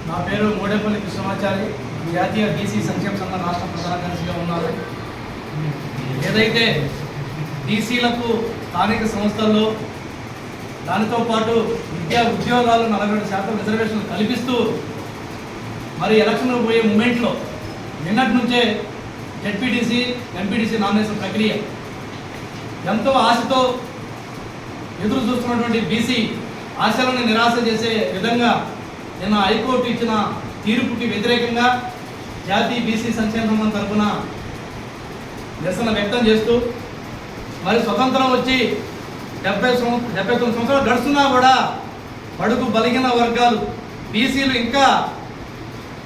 నా పేరు మోడేపల్లి కృష్ణమాచారి, జాతీయ బీసీ సంక్షేమ సంఘం రాష్ట్ర ప్రధాన కార్యదర్శిగా ఉన్నారు. ఏదైతే బీసీలకు స్థానిక సంస్థల్లో దానితో పాటు విద్యా ఉద్యోగాలు 42% రిజర్వేషన్లు కల్పిస్తూ మరి ఎలక్షన్లు పోయే మూమెంట్లో నిన్నటి నుంచే జెడ్పీటీసీ ఎంపీటీసీ నామినేషన్ ప్రక్రియ ఎంతో ఆశతో ఎదురు చూస్తున్నటువంటి బీసీ ఆశలను నిరాశ చేసే విధంగా నిన్న హైకోర్టు ఇచ్చిన తీర్పుకి వ్యతిరేకంగా జాతీయ బీసీ సంక్షేమ సంఘం తరఫున నిరసన వ్యక్తం చేస్తూ మరి స్వతంత్రం వచ్చి 79 సంవత్సరాలు గడుస్తున్నా కూడా బడుగు బలిగిన వర్గాలు బీసీలు ఇంకా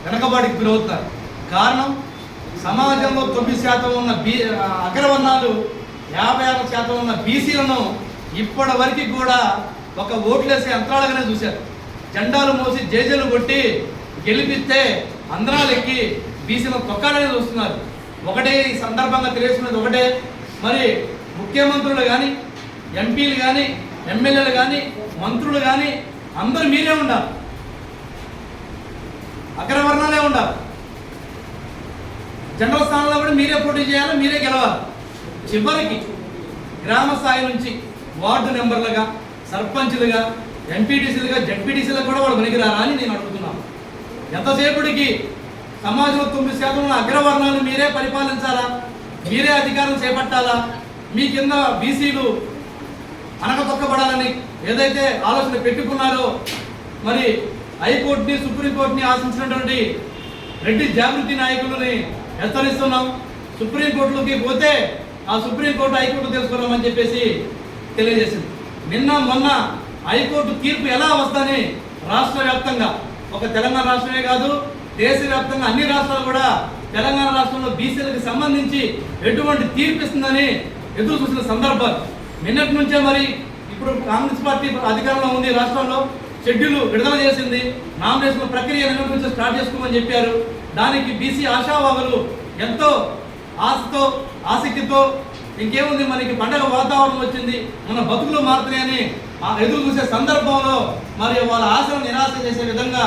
వెనకబాటుకు గురవుతున్నారు. కారణం సమాజంలో 9% ఉన్న అగ్రవర్ణాలు 56% ఉన్న బీసీలను ఇప్పటి వరకు కూడా ఒక ఓట్లేసే యంత్రాలుగానే చూశారు. జెండాలు మోసి జేజేలు కొట్టి గెలిపిస్తే అందరాలు ఎక్కి బీసీలను తొక్కాలని చూస్తున్నారు. ఒకటే ఈ సందర్భంగా తెలియజేస్తున్నది ఒకటే, మరి ముఖ్యమంత్రులు కానీ ఎంపీలు కానీ ఎమ్మెల్యేలు కానీ మంత్రులు కానీ అందరూ మీరే ఉండాలి, అగ్రవర్ణాలే ఉండాలి. జనరల్ స్థానంలో కూడా మీరే పోటీ చేయాలి, మీరే గెలవాలి. చివరికి గ్రామ స్థాయి నుంచి వార్డు మెంబర్లుగా, సర్పంచ్లుగా, ఎంపీటీసీలుగా, జెడ్పీటీసీలుగా కూడా వాళ్ళు పనికిరారా అని నేను అడుగుతున్నాను. ఎంతసేపటికి సమాజంలో 9% ఉన్న అగ్రవర్ణాలు మీరే పరిపాలించాలా, మీరే అధికారం చేపట్టాలా, మీ కింద బీసీలు అనకతొక్కబడాలని ఏదైతే ఆలోచన పెట్టుకున్నారో మరి హైకోర్టుని సుప్రీంకోర్టుని ఆశించినటువంటి రెడ్డి జాగృతి నాయకులని హెచ్చరిస్తున్నాం. సుప్రీంకోర్టులోకి పోతే ఆ సుప్రీంకోర్టు హైకోర్టు తెలుసుకున్నామని చెప్పేసి తెలియజేసింది. నిన్న మొన్న హైకోర్టు తీర్పు ఎలా వస్తుందని రాష్ట్ర వ్యాప్తంగా, ఒక తెలంగాణ రాష్ట్రమే కాదు దేశవ్యాప్తంగా అన్ని రాష్ట్రాలు కూడా తెలంగాణ రాష్ట్రంలో బీసీలకు సంబంధించి ఎటువంటి తీర్పు ఇస్తుందని ఎదురు చూసిన సందర్భాలు నిన్నటి నుంచే. మరి ఇప్పుడు కాంగ్రెస్ పార్టీ అధికారంలో ఉంది, రాష్ట్రంలో షెడ్యూల్ విడుదల చేసింది, నామినేషన్ ప్రక్రియ నిన్నటి నుంచి స్టార్ట్ చేసుకోమని చెప్పారు. దానికి బీసీ ఆశావాహులు ఎంతో ఆశతో ఆసక్తితో ఇంకేముంది మనకి పండగ వాతావరణం వచ్చింది, మన బతుకులు మారుతున్నాయని ఎదురు చూసే సందర్భంలో మరి వాళ్ళ ఆశను నిరాశ చేసే విధంగా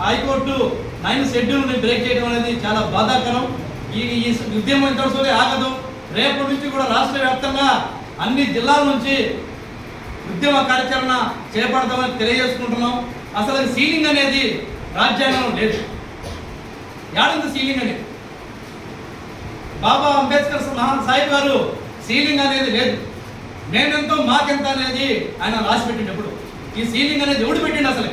హైకోర్టు 9 షెడ్యూల్ని బ్రేక్ చేయడం అనేది చాలా బాధాకరం. ఈ ఉద్యమం ఇంతవరకు ఆగదు. రేపటి నుంచి కూడా రాష్ట్ర వ్యాప్తంగా అన్ని జిల్లాల నుంచి ఉద్యమ కార్యాచరణ చేపడతామని తెలియజేసుకుంటున్నాం. అసలు సీలింగ్ అనేది రాజ్యాంగంలో లేదు. ఏడంది సీలింగ్ అనేది? బాబా అంబేద్కర్ సాహిబ్ గారు సీలింగ్ అనేది లేదు, మేమెంతో మాకెంత అనేది ఆయన రాసి పెట్టినప్పుడు ఈ సీలింగ్ అనేది ఎవడు పెట్టిండు? అసలు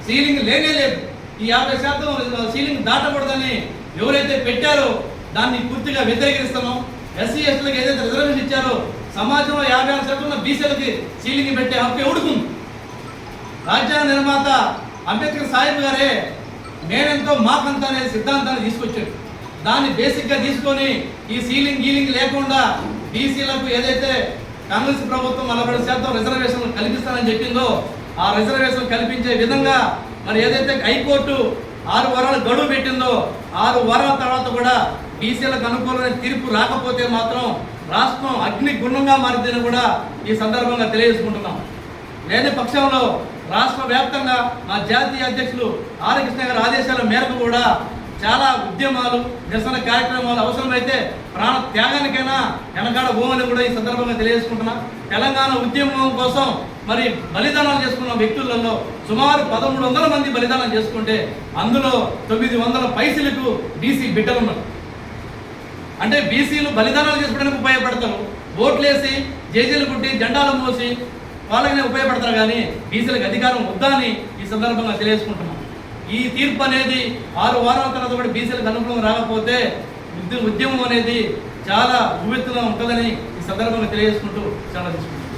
సీలింగ్ లేనే లేదు. ఈ 50% సీలింగ్ దాటకూడదని ఎవరైతే పెట్టారో దాన్ని పూర్తిగా వ్యతిరేకిస్తున్నాం. ఎస్సీ ఎస్టీలకు ఏదైతే రిజర్వేషన్ ఇచ్చారో సమాజంలో 56% ఉన్న బీసీలకి సీలింగ్ పెట్టే హక్కు ఎవడుకుంది? రాజ్యాంగ నిర్మాత అంబేద్కర్ సాహిబ్ గారే మేమెంతో మాకంత అనే సిద్ధాంతాన్ని తీసుకొచ్చాడు. దాన్ని బేసిక్గా తీసుకొని ఈ సీలింగ్ గీలింగ్ లేకుండా బీసీలకు ఏదైతే కాంగ్రెస్ ప్రభుత్వం 40% రిజర్వేషన్లు కల్పిస్తానని చెప్పిందో ఆ రిజర్వేషన్ కల్పించే విధంగా మరి ఏదైతే హైకోర్టు 6 వారాల గడువు పెట్టిందో 6 వారాల తర్వాత కూడా బీసీలకు అనుకూలమైన తీర్పు రాకపోతే మాత్రం రాష్ట్రం అగ్ని గుండంగా మారిందని కూడా ఈ సందర్భంగా తెలియజేసుకుంటున్నాం. లేని పక్షంలో రాష్ట్ర వ్యాప్తంగా మా జాతీయ అధ్యక్షులు ఆర్ కృష్ణ గారి ఆదేశాల మేరకు కూడా చాలా ఉద్యమాలు, నిరసన కార్యక్రమాలు అవసరమైతే ప్రాణ త్యాగానికైనా వెనకాడ భూమని కూడా ఈ సందర్భంగా తెలియజేసుకుంటున్నా. తెలంగాణ ఉద్యమం కోసం మరి బలిదానాలు చేసుకున్న వ్యక్తులలో సుమారు 1300 మంది బలిదానం చేసుకుంటే అందులో 900 పైసలకు బీసీ బిడ్డలు ఉన్నారు. అంటే బీసీలు బలిదానాలు చేసుకోవడానికి ఉపయోగపడతారు, ఓట్లేసి జేజీలు కుట్టి జెండాలు మోసి వాళ్ళకనే ఉపయోగపడతారు, కానీ బీసీలకు అధికారం వద్దా అని ఈ సందర్భంగా తెలియజేసుకుంటున్నాం. ఈ తీర్పు అనేది 6 వారాల తర్వాత కూడా బీసీలకు అనుకూలంగా రాకపోతే ఉద్యమం అనేది చాలా ఉవ్వెత్తుగా ఉంటుందని ఈ సందర్భంగా తెలియజేసుకుంటూ చాలా తీసుకుంటాం.